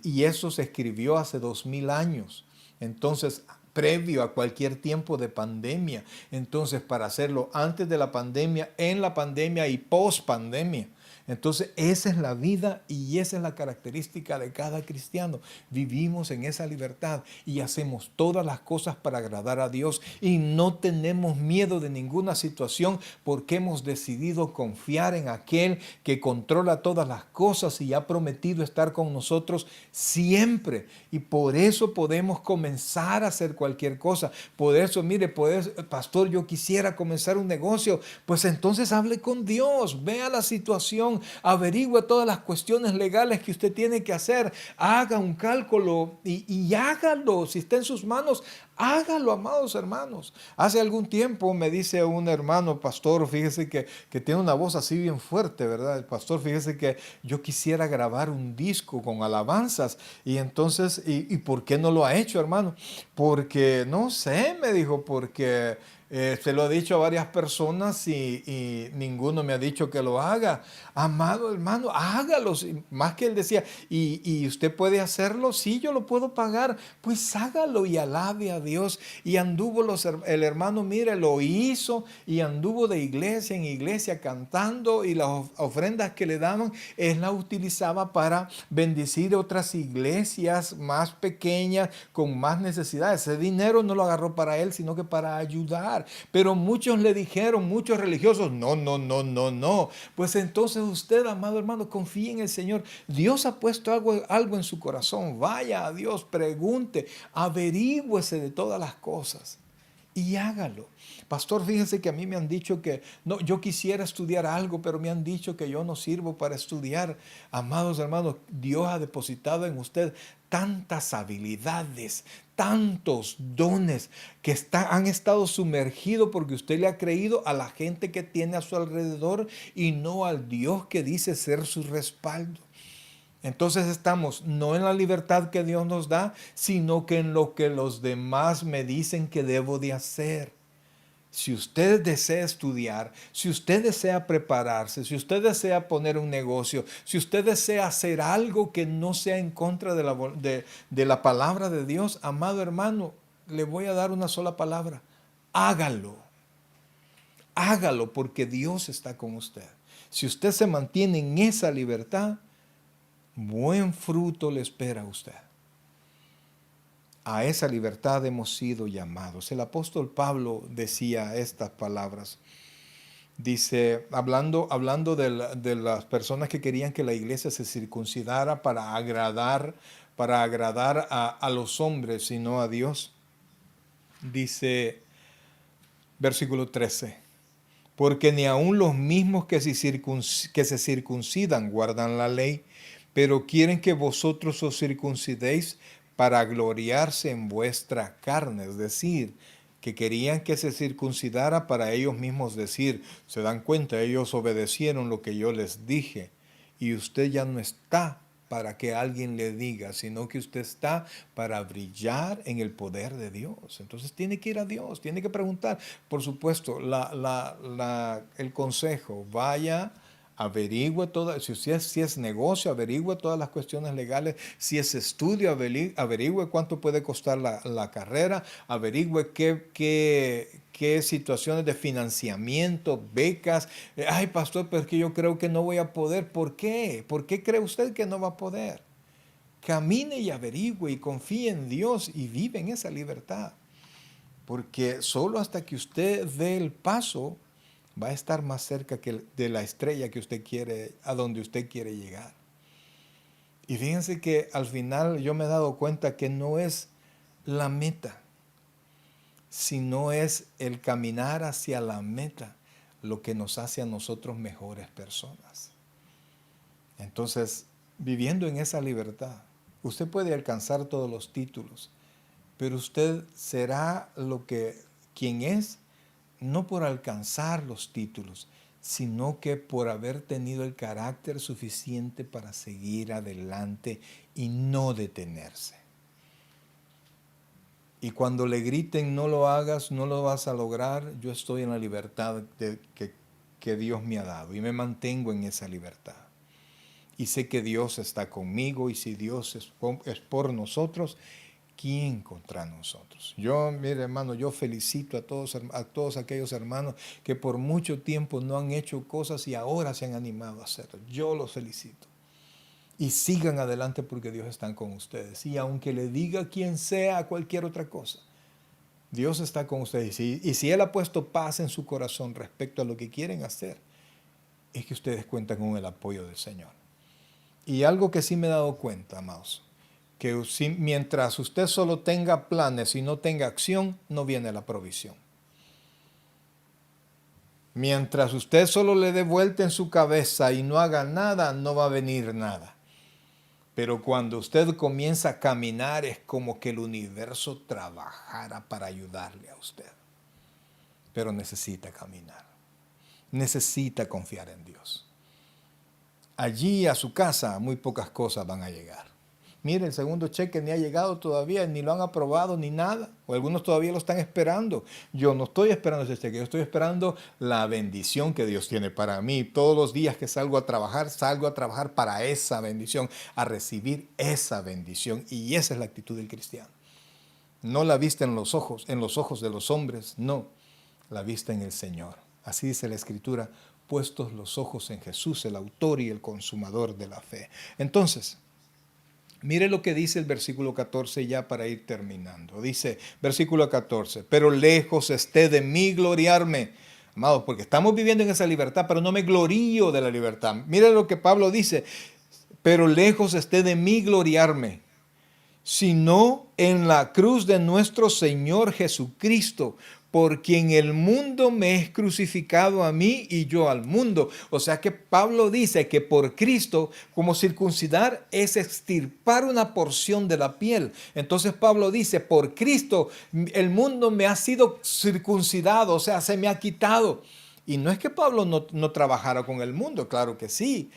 Y eso se escribió hace 2000 años. Entonces, previo a cualquier tiempo de pandemia. Entonces, para hacerlo antes de la pandemia, en la pandemia y post pandemia. Entonces, esa es la vida y esa es la característica de cada cristiano. Vivimos en esa libertad y hacemos todas las cosas para agradar a Dios y no tenemos miedo de ninguna situación porque hemos decidido confiar en aquel que controla todas las cosas y ha prometido estar con nosotros siempre. Y por eso podemos comenzar a hacer cualquier cosa. Por eso, mire, pastor, yo quisiera comenzar un negocio. Pues entonces hable con Dios, vea la situación, averigüe todas las cuestiones legales que usted tiene que hacer, haga un cálculo y hágalo. Si está en sus manos, hágalo, amados hermanos. Hace algún tiempo me dice un hermano, pastor, fíjese que tiene una voz así bien fuerte, ¿verdad? El pastor, fíjese que yo quisiera grabar un disco con alabanzas. Y entonces, ¿y por qué no lo ha hecho, hermano? Porque, no sé, me dijo, porque se lo he dicho a varias personas y ninguno me ha dicho que lo haga. Amado hermano, hágalo. Más que él decía, ¿y usted puede hacerlo? Sí, yo lo puedo pagar. Pues hágalo y alabe a Dios. Y anduvo el hermano, mire, lo hizo y anduvo de iglesia en iglesia cantando y las ofrendas que le daban, él las utilizaba para bendecir otras iglesias más pequeñas con más necesidades. Ese dinero no lo agarró para él, sino que para ayudar. Pero muchos le dijeron, muchos religiosos, no, no, no, no, no. Pues entonces usted, amado hermano, confíe en el Señor. Dios ha puesto algo en su corazón. Vaya a Dios, pregunte, averígüese de todas las cosas y hágalo. Pastor, fíjese que a mí me han dicho que no, yo quisiera estudiar algo, pero me han dicho que yo no sirvo para estudiar. Amados hermanos, Dios ha depositado en usted tantas habilidades, tantos dones que han estado sumergidos porque usted le ha creído a la gente que tiene a su alrededor y no al Dios que dice ser su respaldo. Entonces estamos no en la libertad que Dios nos da, sino que en lo que los demás me dicen que debo de hacer. Si usted desea estudiar, si usted desea prepararse, si usted desea poner un negocio, si usted desea hacer algo que no sea en contra de la palabra de Dios, amado hermano, le voy a dar una sola palabra. Hágalo. Hágalo porque Dios está con usted. Si usted se mantiene en esa libertad, buen fruto le espera a usted. A esa libertad hemos sido llamados. El apóstol Pablo decía estas palabras. Dice, hablando de las personas que querían que la iglesia se circuncidara para agradar a los hombres y no a Dios. Dice, versículo 13, porque ni aun los mismos que se circuncidan guardan la ley, pero quieren que vosotros os circuncidéis para gloriarse en vuestra carne. Es decir, que querían que se circuncidara para ellos mismos decir, se dan cuenta, ellos obedecieron lo que yo les dije y usted ya no está para que alguien le diga, sino que usted está para brillar en el poder de Dios. Entonces tiene que ir a Dios, tiene que preguntar. Por supuesto, el consejo, vaya, averigüe todo, si es negocio, averigüe todas las cuestiones legales, si es estudio, averigüe cuánto puede costar la carrera, averigüe qué situaciones de financiamiento, becas. Ay, pastor, pero es que yo creo que no voy a poder. ¿Por qué? ¿Por qué cree usted que no va a poder? Camine y averigüe y confíe en Dios y vive en esa libertad. Porque solo hasta que usted dé el paso, va a estar más cerca de la estrella que usted quiere, a donde usted quiere llegar. Y fíjense que al final yo me he dado cuenta que no es la meta, sino es el caminar hacia la meta lo que nos hace a nosotros mejores personas. Entonces, viviendo en esa libertad, usted puede alcanzar todos los títulos, pero usted será quien es, no por alcanzar los títulos, sino que por haber tenido el carácter suficiente para seguir adelante y no detenerse. Y cuando le griten no lo hagas, no lo vas a lograr, yo estoy en la libertad que Dios me ha dado y me mantengo en esa libertad. Y sé que Dios está conmigo y si Dios es por nosotros, ¿quién contra nosotros? Yo, mire hermano, yo felicito a todos aquellos hermanos que por mucho tiempo no han hecho cosas y ahora se han animado a hacerlo. Yo los felicito. Y sigan adelante porque Dios está con ustedes. Y aunque le diga quien sea cualquier otra cosa, Dios está con ustedes. Y si Él ha puesto paz en su corazón respecto a lo que quieren hacer, es que ustedes cuentan con el apoyo del Señor. Y algo que sí me he dado cuenta, amados, que mientras usted solo tenga planes y no tenga acción, no viene la provisión. Mientras usted solo le dé vuelta en su cabeza y no haga nada, no va a venir nada. Pero cuando usted comienza a caminar es como que el universo trabajara para ayudarle a usted. Pero necesita caminar. Necesita confiar en Dios. Allí a su casa muy pocas cosas van a llegar. Mire, el segundo cheque ni ha llegado todavía, ni lo han aprobado, ni nada. O algunos todavía lo están esperando. Yo no estoy esperando ese cheque, yo estoy esperando la bendición que Dios tiene para mí. Todos los días que salgo a trabajar para esa bendición, a recibir esa bendición. Y esa es la actitud del cristiano. No la vista en los ojos de los hombres, no, la vista en el Señor. Así dice la Escritura, puestos los ojos en Jesús, el autor y el consumador de la fe. Entonces, mire lo que dice el versículo 14 ya para ir terminando. Dice, versículo 14, pero lejos esté de mí gloriarme. Amados, porque estamos viviendo en esa libertad, pero no me glorío de la libertad. Mire lo que Pablo dice, pero lejos esté de mí gloriarme, sino en la cruz de nuestro Señor Jesucristo, por quien el mundo me es crucificado a mí y yo al mundo. O sea que Pablo dice que por Cristo, como circuncidar es extirpar una porción de la piel. Entonces Pablo dice, por Cristo el mundo me ha sido circuncidado, o sea, se me ha quitado. Y no es que Pablo no trabajara con el mundo, claro que sí.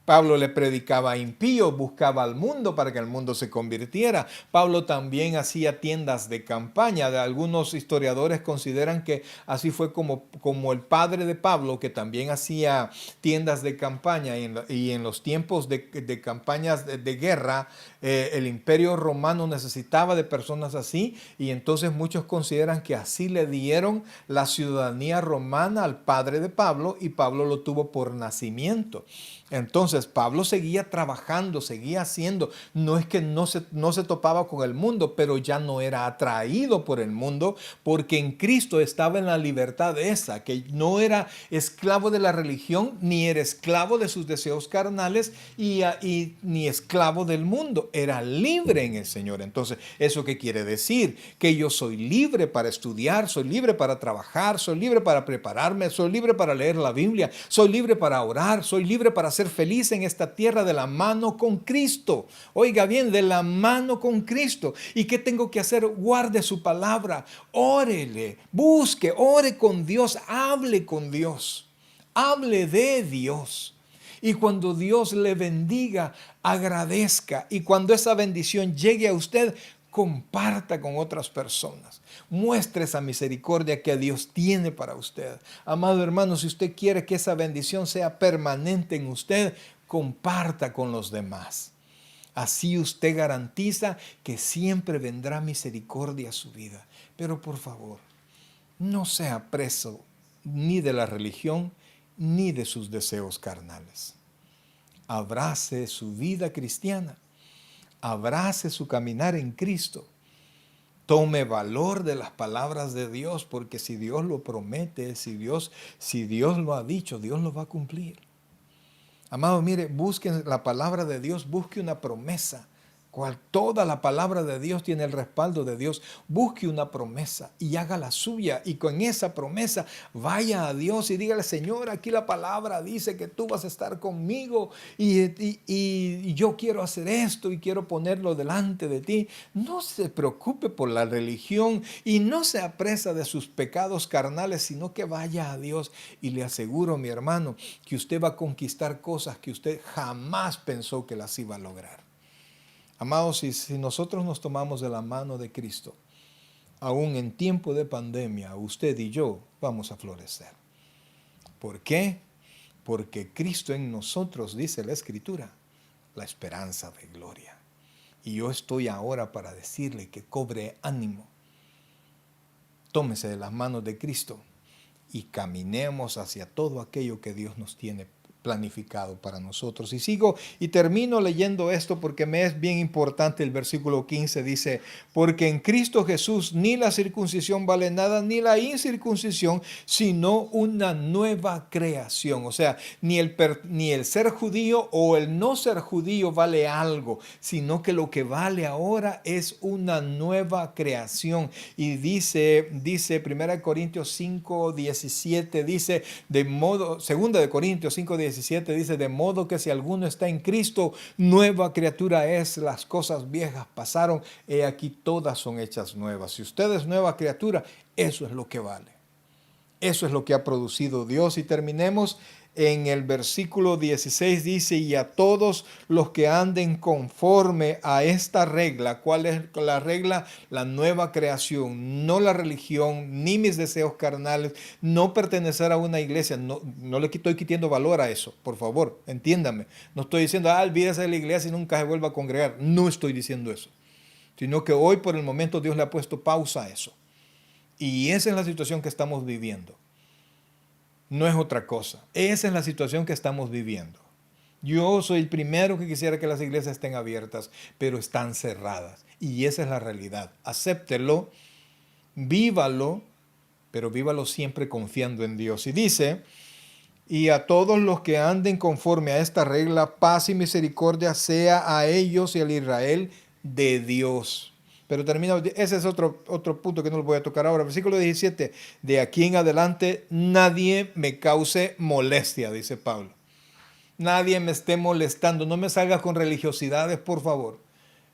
Pablo le predicaba a impíos, buscaba al mundo para que el mundo se convirtiera. Pablo también hacía tiendas de campaña. Algunos historiadores consideran que así fue como el padre de Pablo, que también hacía tiendas de campaña. Y en los tiempos de campañas de guerra, el imperio romano necesitaba de personas así. Y entonces muchos consideran que así le dieron la ciudadanía romana al padre de Pablo y Pablo lo tuvo por nacimiento. Entonces Pablo seguía trabajando, seguía haciendo. No es que no se topaba con el mundo, pero ya no era atraído por el mundo, porque en Cristo estaba en la libertad esa, que no era esclavo de la religión, ni era esclavo de sus deseos carnales ni esclavo del mundo. Era libre en el Señor. Entonces, ¿eso qué quiere decir? Que yo soy libre para estudiar, soy libre para trabajar, soy libre para prepararme, soy libre para leer la Biblia, soy libre para orar, soy libre para ser feliz en esta tierra de la mano con Cristo. Oiga bien, de la mano con Cristo. ¿Y qué tengo que hacer? Guarde su palabra, órele, busque, ore con Dios, hable con Dios, hable de Dios. Y cuando Dios le bendiga, agradezca. Y cuando esa bendición llegue a usted, comparta con otras personas. Muestre esa misericordia que Dios tiene para usted. Amado hermano, si usted quiere que esa bendición sea permanente en usted, comparta con los demás. Así usted garantiza que siempre vendrá misericordia a su vida. Pero por favor, no sea preso ni de la religión ni de sus deseos carnales. Abrace su vida cristiana. Abrace su caminar en Cristo. Tome valor de las palabras de Dios, porque si Dios lo promete, si Dios lo ha dicho, Dios lo va a cumplir. Amado, mire, busque la palabra de Dios, busque una promesa. Toda la palabra de Dios tiene el respaldo de Dios. Busque una promesa y haga la suya. Y con esa promesa vaya a Dios y dígale, Señor, aquí la palabra dice que tú vas a estar conmigo y yo quiero hacer esto y quiero ponerlo delante de ti. No se preocupe por la religión y no se apresa de sus pecados carnales, sino que vaya a Dios. Y le aseguro, mi hermano, que usted va a conquistar cosas que usted jamás pensó que las iba a lograr. Amados, si nosotros nos tomamos de la mano de Cristo, aún en tiempo de pandemia, usted y yo vamos a florecer. ¿Por qué? Porque Cristo en nosotros, dice la Escritura, la esperanza de gloria. Y yo estoy ahora para decirle que cobre ánimo. Tómese de las manos de Cristo y caminemos hacia todo aquello que Dios nos tiene planificado para nosotros. Y sigo y termino leyendo esto porque me es bien importante. El versículo 15 dice: porque en Cristo Jesús ni la circuncisión vale nada, ni la incircuncisión, sino una nueva creación. O sea, ni el ser judío o el no ser judío vale algo, sino que lo que vale ahora es una nueva creación. Y dice 1 Corintios 5:17, dice, de modo, 2 Corintios 5:17, dice: de modo que si alguno está en Cristo, nueva criatura es, las cosas viejas pasaron, he aquí todas son hechas nuevas. Si usted es nueva criatura, eso es lo que vale. Eso es lo que ha producido Dios. Y terminemos en el versículo 16, dice: y a todos los que anden conforme a esta regla. ¿Cuál es la regla? La nueva creación, no la religión, ni mis deseos carnales, no pertenecer a una iglesia. No le estoy quitando valor a eso, por favor, entiéndame. No estoy diciendo, olvídese de la iglesia y nunca se vuelva a congregar. No estoy diciendo eso, sino que hoy por el momento Dios le ha puesto pausa a eso. Y esa es la situación que estamos viviendo. No es otra cosa. Esa es la situación que estamos viviendo. Yo soy el primero que quisiera que las iglesias estén abiertas, pero están cerradas. Y esa es la realidad. Acéptelo, vívalo, pero vívalo siempre confiando en Dios. Y dice: y a todos los que anden conforme a esta regla, paz y misericordia sea a ellos y al Israel de Dios. Pero termina, ese es otro punto que no lo voy a tocar ahora. Versículo 17, de aquí en adelante nadie me cause molestia, dice Pablo. Nadie me esté molestando, no me salgas con religiosidades, por favor.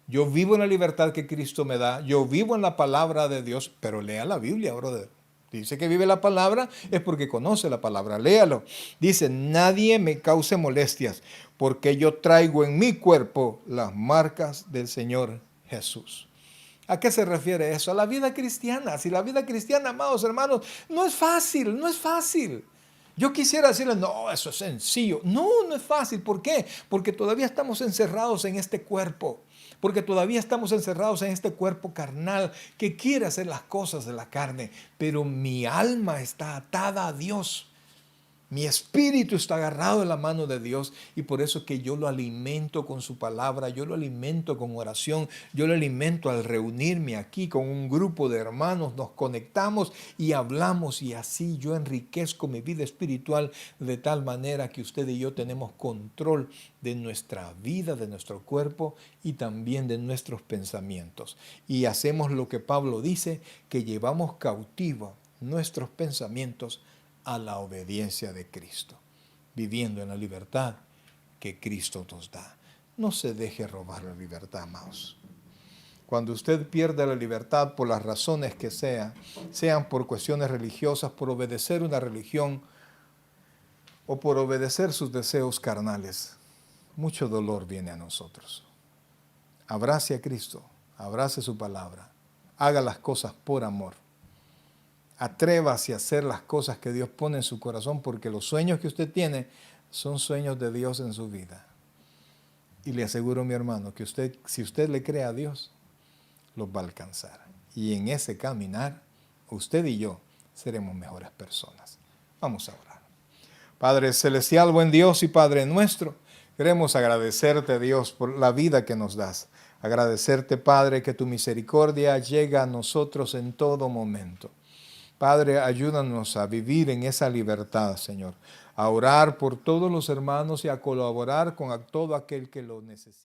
Yo vivo en la libertad que Cristo me da, yo vivo en la palabra de Dios, pero lea la Biblia, brother. Dice que vive la palabra, es porque conoce la palabra, léalo. Dice: nadie me cause molestias, porque yo traigo en mi cuerpo las marcas del Señor Jesús. ¿A qué se refiere eso? A la vida cristiana. Si la vida cristiana, amados hermanos, no es fácil, no es fácil. Yo quisiera decirles, no, eso es sencillo. No, no es fácil. ¿Por qué? Porque todavía estamos encerrados en este cuerpo. Porque todavía estamos encerrados en este cuerpo carnal que quiere hacer las cosas de la carne. Pero mi alma está atada a Dios. Mi espíritu está agarrado en la mano de Dios, y por eso es que yo lo alimento con su palabra, yo lo alimento con oración, yo lo alimento al reunirme aquí con un grupo de hermanos, nos conectamos y hablamos, y así yo enriquezco mi vida espiritual de tal manera que usted y yo tenemos control de nuestra vida, de nuestro cuerpo y también de nuestros pensamientos. Y hacemos lo que Pablo dice, que llevamos cautivos nuestros pensamientos a la obediencia de Cristo, viviendo en la libertad que Cristo nos da. No se deje robar la libertad, amados. Cuando usted pierde la libertad por las razones que sean por cuestiones religiosas, por obedecer una religión o por obedecer sus deseos carnales, mucho dolor viene a nosotros. Abrace a Cristo, abrace su palabra, haga las cosas por amor. Atrévase a hacer las cosas que Dios pone en su corazón, porque los sueños que usted tiene son sueños de Dios en su vida. Y le aseguro, mi hermano, que si usted le cree a Dios, los va a alcanzar. Y en ese caminar, usted y yo seremos mejores personas. Vamos a orar. Padre celestial, buen Dios y Padre nuestro, queremos agradecerte, Dios, por la vida que nos das. Agradecerte, Padre, que tu misericordia llega a nosotros en todo momento. Padre, ayúdanos a vivir en esa libertad, Señor, a orar por todos los hermanos y a colaborar con todo aquel que lo necesita.